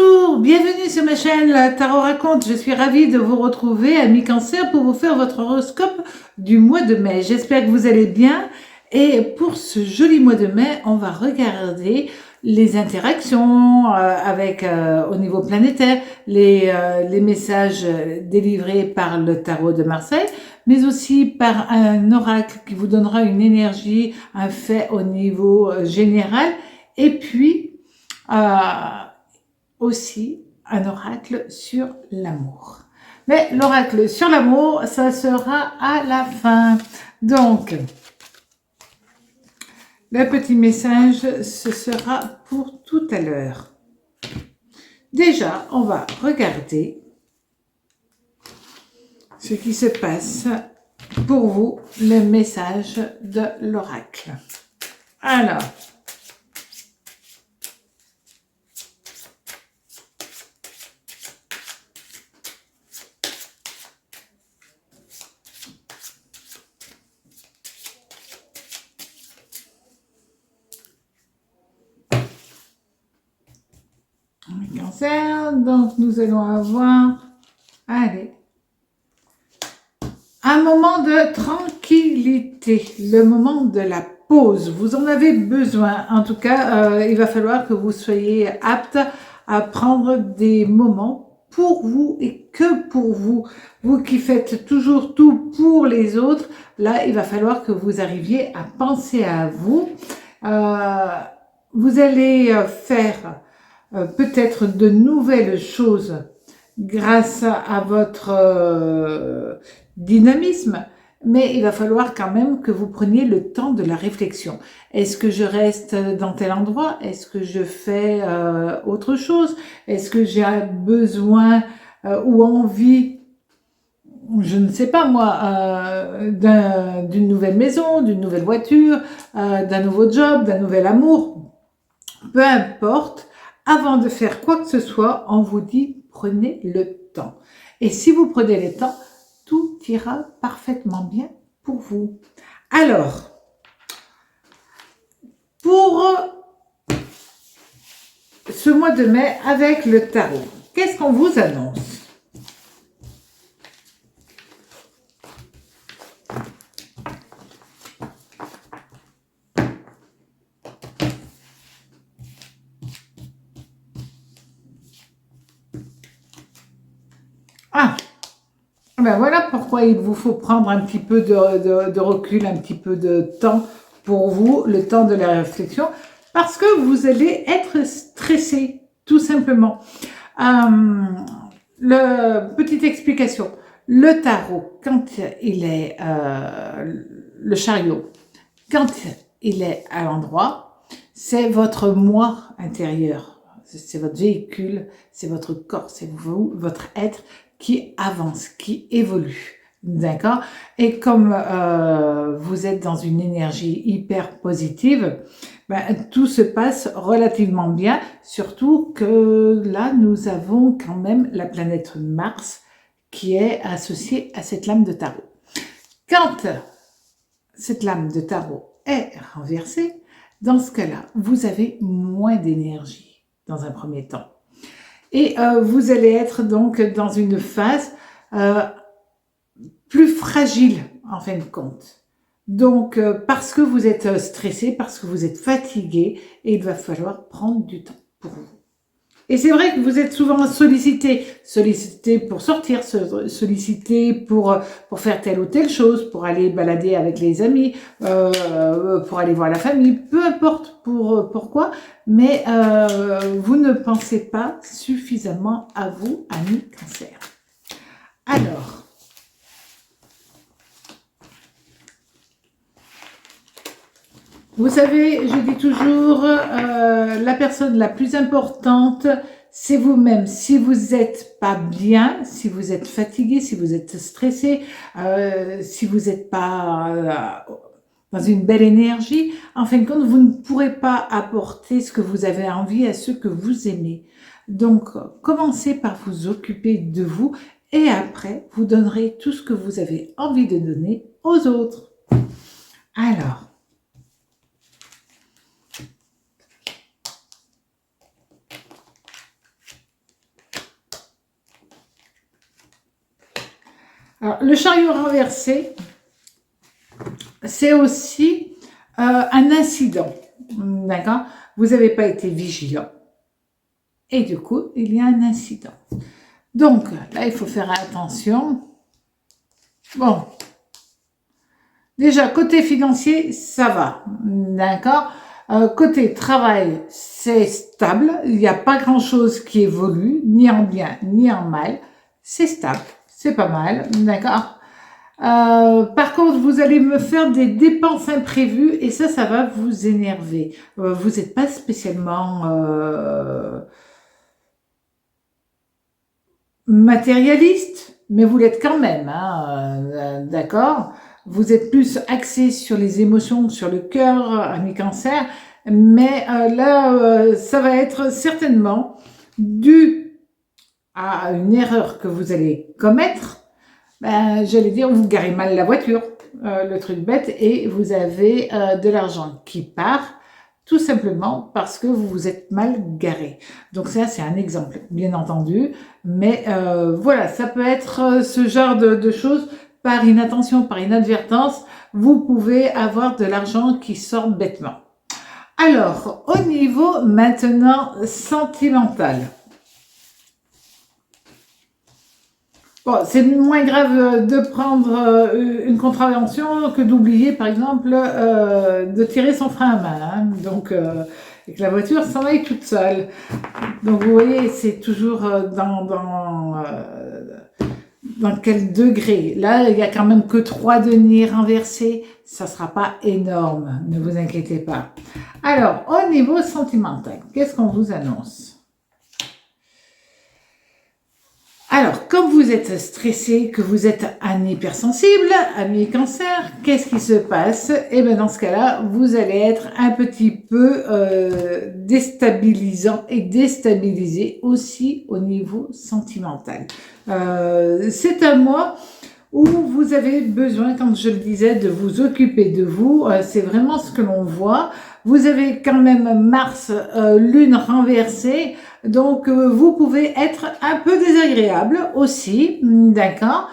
Bonjour, bienvenue sur ma chaîne La Tarot Raconte. Je suis ravie de vous retrouver, amis Cancer, pour vous faire votre horoscope du mois de mai. J'espère que vous allez bien. Et pour ce joli mois de mai, on va regarder les interactions au niveau planétaire, les messages délivrés par le tarot de Marseille, mais aussi par un oracle qui vous donnera une énergie, un fait au niveau général. Et puis, aussi un oracle sur l'amour. Mais l'oracle sur l'amour, ça sera à la fin. Donc, le petit message, ce sera pour tout à l'heure. Déjà, on va regarder ce qui se passe pour vous, le message de l'oracle. Alors, Cancer, donc nous allons avoir, allez, un moment de tranquillité, le moment de la pause. Vous en avez besoin. En tout cas, il va falloir que vous soyez apte à prendre des moments pour vous et que pour vous. Vous qui faites toujours tout pour les autres, là, il va falloir que vous arriviez à penser à vous. Vous allez faire peut-être de nouvelles choses grâce à votre dynamisme, mais il va falloir quand même que vous preniez le temps de la réflexion. Est-ce que je reste dans tel endroit? Est-ce que je fais autre chose? Est-ce que j'ai besoin ou envie, je ne sais pas moi, d'une nouvelle maison, d'une nouvelle voiture, d'un nouveau job, d'un nouvel amour? Peu importe. Avant de faire quoi que ce soit, on vous dit prenez le temps. Et si vous prenez le temps, tout ira parfaitement bien pour vous. Alors, pour ce mois de mai avec le tarot, qu'est-ce qu'on vous annonce? Ah, ben voilà pourquoi il vous faut prendre un petit peu de recul, un petit peu de temps pour vous, le temps de la réflexion, parce que vous allez être stressé, tout simplement. Petite explication, le tarot, quand il est le chariot, quand il est à l'endroit, c'est votre moi intérieur, c'est votre véhicule, c'est votre corps, c'est vous, votre être qui avance, qui évolue. D'accord? Et comme vous êtes dans une énergie hyper positive, ben, tout se passe relativement bien, surtout que là, nous avons quand même la planète Mars qui est associée à cette lame de tarot. Quand cette lame de tarot est renversée, dans ce cas-là, vous avez moins d'énergie dans un premier temps. Et vous allez être donc dans une phase plus fragile en fin de compte. Donc, parce que vous êtes stressé, parce que vous êtes fatigué, et il va falloir prendre du temps pour vous. Et c'est vrai que vous êtes souvent sollicité pour sortir, sollicité pour faire telle ou telle chose, pour aller balader avec les amis, pour aller voir la famille, peu importe pourquoi, mais vous ne pensez pas suffisamment à vous, amis Cancer. Alors, vous savez, je dis toujours, la personne la plus importante, c'est vous-même. Si vous n'êtes pas bien, si vous êtes fatigué, si vous êtes stressé, si vous n'êtes pas dans une belle énergie, en fin de compte, vous ne pourrez pas apporter ce que vous avez envie à ceux que vous aimez. Donc, commencez par vous occuper de vous et après, vous donnerez tout ce que vous avez envie de donner aux autres. Alors, Alors, le chariot renversé, c'est aussi un incident. D'accord? Vous n'avez pas été vigilant. Et du coup, il y a un incident. Donc, là, il faut faire attention. Bon. Déjà, côté financier, ça va. D'accord? Côté travail, c'est stable. Il n'y a pas grand-chose qui évolue, ni en bien, ni en mal. C'est stable. C'est pas mal. D'accord? Par contre, vous allez me faire des dépenses imprévues et ça va vous énerver. Vous n'êtes pas spécialement matérialiste, mais vous l'êtes quand même, hein, d'accord? Vous êtes plus axé sur les émotions, sur le cœur, ami cancer, mais là, ça va être certainement dû à une erreur que vous allez commettre. Ben, j'allais dire, vous garez mal la voiture, le truc bête, et vous avez de l'argent qui part, tout simplement parce que vous vous êtes mal garé. Donc ça, c'est un exemple, bien entendu, mais voilà, ça peut être ce genre de choses, par inattention, par inadvertance, vous pouvez avoir de l'argent qui sort bêtement. Alors, au niveau maintenant sentimental. Bon, c'est moins grave de prendre une contravention que d'oublier, par exemple, de tirer son frein à main. Hein. Donc, et que la voiture s'en aille toute seule. Donc, vous voyez, c'est toujours dans quel degré. Là, il n'y a quand même que 3 deniers renversés. Ça ne sera pas énorme, ne vous inquiétez pas. Alors, au niveau sentimental, qu'est-ce qu'on vous annonce ? Alors, comme vous êtes stressé, que vous êtes un hypersensible, ami cancer, qu'est-ce qui se passe? Eh bien, dans ce cas-là, vous allez être un petit peu déstabilisant et déstabilisé aussi au niveau sentimental. C'est un mois où vous avez besoin, comme je le disais, de vous occuper de vous. C'est vraiment ce que l'on voit. Vous avez quand même Mars, Lune renversée. Donc, vous pouvez être un peu désagréable aussi, d'accord,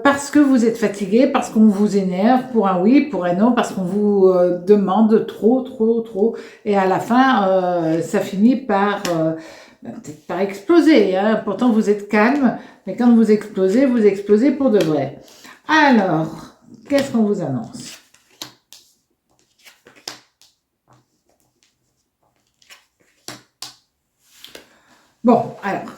parce que vous êtes fatigué, parce qu'on vous énerve pour un oui, pour un non, parce qu'on vous demande trop, et à la fin, ça finit par peut-être par exploser. Hein. Pourtant, vous êtes calme, mais quand vous explosez pour de vrai. Alors, qu'est-ce qu'on vous annonce ? Bon, alors,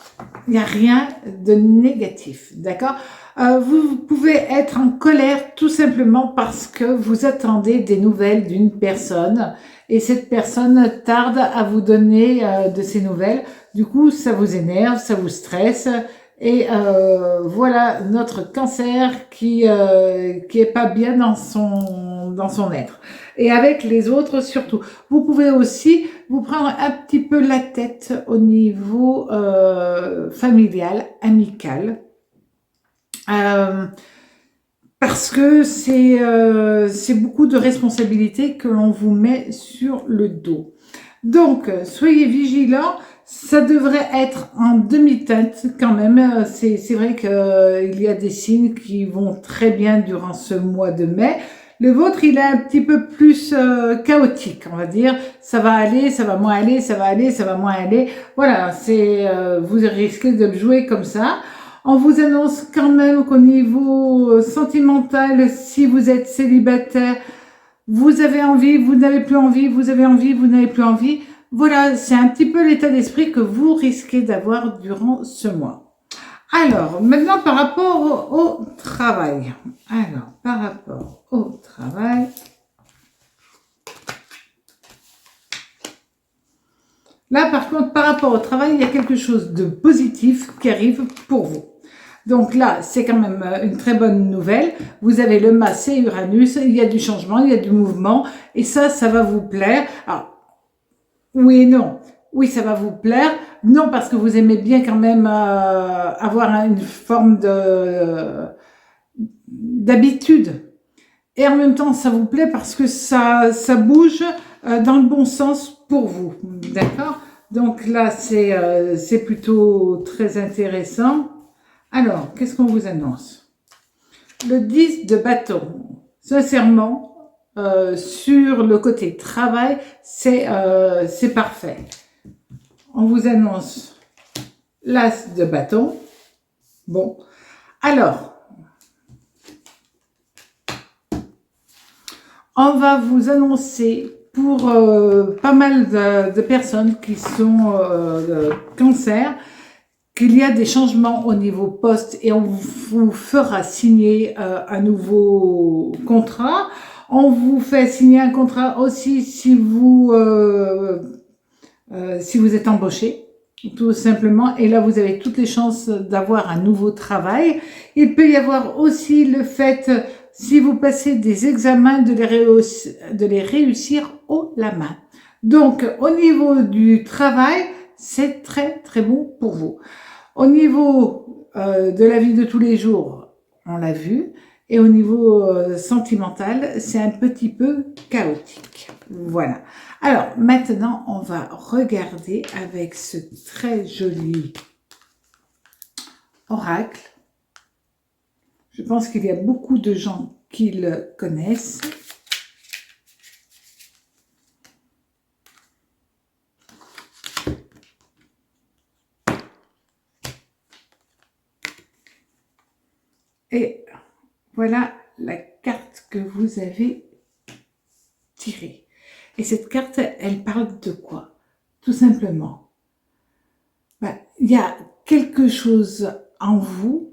il n'y a rien de négatif, d'accord? Vous pouvez être en colère tout simplement parce que vous attendez des nouvelles d'une personne et cette personne tarde à vous donner de ces nouvelles. Du coup, ça vous énerve, ça vous stresse et voilà notre cancer qui est pas bien dans son être. Et avec les autres surtout. Vous pouvez aussi vous prendre un petit peu la tête au niveau familial, amical. Parce que c'est beaucoup de responsabilités que l'on vous met sur le dos. Donc, soyez vigilants. Ça devrait être en demi-teinte quand même. C'est vrai qu'il y a des signes qui vont très bien durant ce mois de mai. Le vôtre, il est un petit peu plus chaotique, on va dire. Ça va aller, ça va moins aller, ça va aller, ça va moins aller. Voilà, vous risquez de le jouer comme ça. On vous annonce quand même qu'au niveau sentimental, si vous êtes célibataire, vous avez envie, vous n'avez plus envie, vous avez envie, vous n'avez plus envie. Voilà, c'est un petit peu l'état d'esprit que vous risquez d'avoir durant ce mois. Alors, maintenant par rapport au travail. Alors, par rapport au travail. Là, par contre, par rapport au travail, il y a quelque chose de positif qui arrive pour vous. Donc là, c'est quand même une très bonne nouvelle. Vous avez le Mars et Uranus, il y a du changement, il y a du mouvement, et ça va vous plaire. Alors, oui et non. Oui, ça va vous plaire. Non, parce que vous aimez bien quand même avoir une forme d'habitude. Et en même temps, ça vous plaît parce que ça bouge dans le bon sens pour vous. D'accord ? Donc là, c'est plutôt très intéressant. Alors, qu'est-ce qu'on vous annonce ? le 10 de bâton. Sincèrement, sur le côté travail, c'est parfait. On vous annonce l'as de bâton. Bon, alors, on va vous annoncer pour pas mal de personnes qui sont de cancer, qu'il y a des changements au niveau poste et on vous fera signer un nouveau contrat. On vous fait signer un contrat aussi si vous êtes embauché, tout simplement. Et là, vous avez toutes les chances d'avoir un nouveau travail. Il peut y avoir aussi le fait, si vous passez des examens, de les réussir haut la main. Donc, au niveau du travail, c'est très, très bon pour vous. Au niveau de la vie de tous les jours, on l'a vu. Et au niveau sentimental, c'est un petit peu chaotique. Voilà. Alors, maintenant, on va regarder avec ce très joli oracle. Je pense qu'il y a beaucoup de gens qui le connaissent. Et voilà la carte que vous avez tirée. Et cette carte, elle parle de quoi? Tout simplement, il y a quelque chose en vous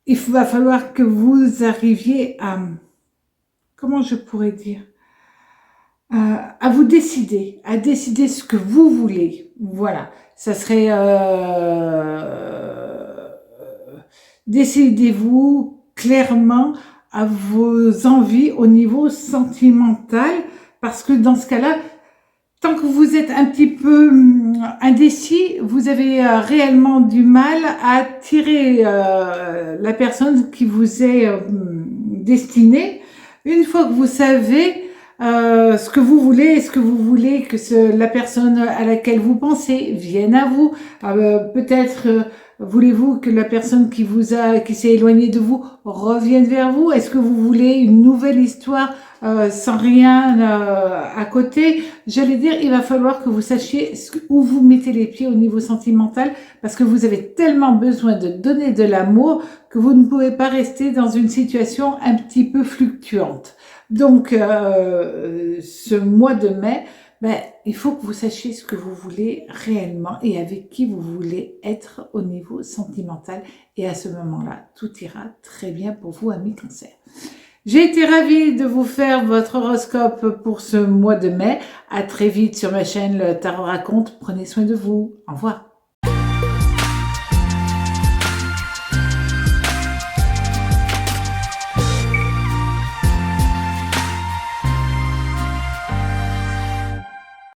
il va falloir que vous arriviez à, comment je pourrais dire, à vous décider, à décider ce que vous voulez. Voilà, ça serait décidez-vous clairement à vos envies au niveau sentimental, parce que dans ce cas-là, tant que vous êtes un petit peu indécis, vous avez réellement du mal à attirer la personne qui vous est destinée. Une fois que vous savez ce que vous voulez, est-ce que vous voulez que la personne à laquelle vous pensez vienne à vous, peut-être voulez-vous que la personne qui s'est éloignée de vous revienne vers vous? Est-ce que vous voulez une nouvelle histoire sans rien à côté? J'allais dire, il va falloir que vous sachiez où vous mettez les pieds au niveau sentimental, parce que vous avez tellement besoin de donner de l'amour que vous ne pouvez pas rester dans une situation un petit peu fluctuante. Donc, ce mois de mai, il faut que vous sachiez ce que vous voulez réellement et avec qui vous voulez être au niveau sentimental. Et à ce moment-là, tout ira très bien pour vous, amis Cancer. J'ai été ravie de vous faire votre horoscope pour ce mois de mai. À très vite sur ma chaîne Le Tarot Raconte. Prenez soin de vous. Au revoir.